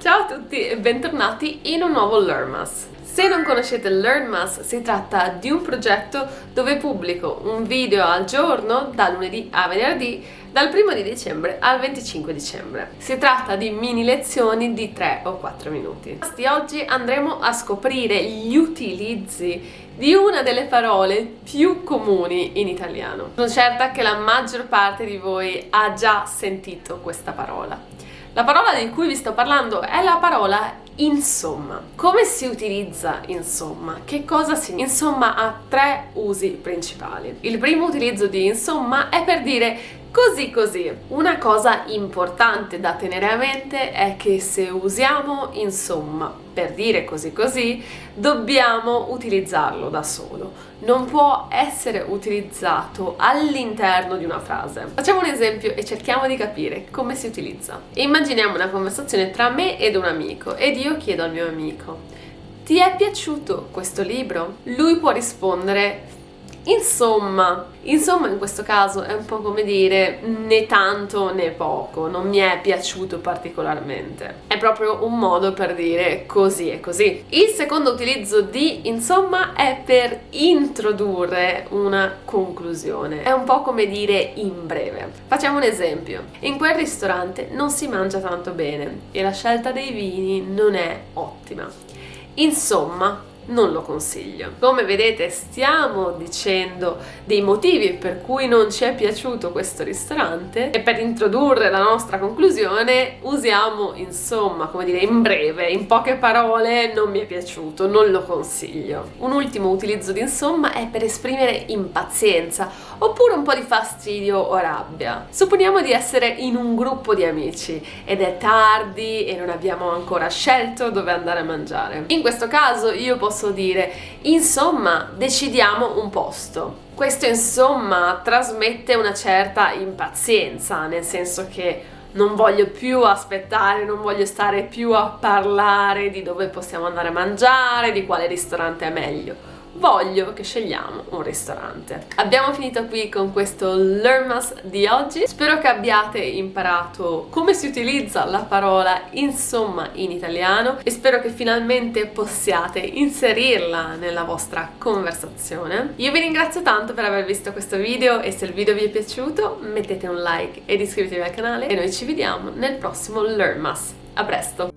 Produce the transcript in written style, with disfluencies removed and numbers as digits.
Ciao a tutti e bentornati in un nuovo Learnmas. Se non conoscete Learnmas, si tratta di un progetto dove pubblico un video al giorno, da lunedì a venerdì, dal 1 di dicembre al 25 dicembre. Si tratta di mini lezioni di 3 o 4 minuti. Oggi andremo a scoprire gli utilizzi di una delle parole più comuni in italiano. Sono certa che la maggior parte di voi ha già sentito questa parola. La parola di cui vi sto parlando è la parola insomma. Come si utilizza insomma? Che cosa significa? Insomma ha 3 usi principali. Il primo utilizzo di insomma è per dire così così. Una cosa importante da tenere a mente è che se usiamo insomma per dire così così, dobbiamo utilizzarlo da solo. Non può essere utilizzato all'interno di una frase. Facciamo un esempio e cerchiamo di capire come si utilizza. Immaginiamo una conversazione tra me ed un amico ed io chiedo al mio amico: ti è piaciuto questo libro? Lui può rispondere insomma. Insomma in questo caso è un po' come dire né tanto né poco, non mi è piaciuto particolarmente. È proprio un modo per dire così e così. Il secondo utilizzo di insomma è per introdurre una conclusione. È un po' come dire in breve. Facciamo un esempio. In quel ristorante non si mangia tanto bene e la scelta dei vini non è ottima. Insomma, non lo consiglio. Come vedete stiamo dicendo dei motivi per cui non ci è piaciuto questo ristorante e per introdurre la nostra conclusione usiamo insomma, come dire in breve, in poche parole: non mi è piaciuto, non lo consiglio. Un ultimo utilizzo di insomma è per esprimere impazienza oppure un po' di fastidio o rabbia. Supponiamo di essere in un gruppo di amici ed è tardi e non abbiamo ancora scelto dove andare a mangiare. In questo caso io posso dire insomma decidiamo un posto. Questo insomma trasmette una certa impazienza, nel senso che non voglio più aspettare, non voglio stare più a parlare di dove possiamo andare a mangiare, di quale ristorante è meglio. Voglio che scegliamo un ristorante. Abbiamo finito qui con questo Learnmas di oggi. Spero che abbiate imparato come si utilizza la parola insomma in italiano e spero che finalmente possiate inserirla nella vostra conversazione. Io vi ringrazio tanto per aver visto questo video e se il video vi è piaciuto mettete un like ed iscrivetevi al canale e noi ci vediamo nel prossimo Learnmas. A presto!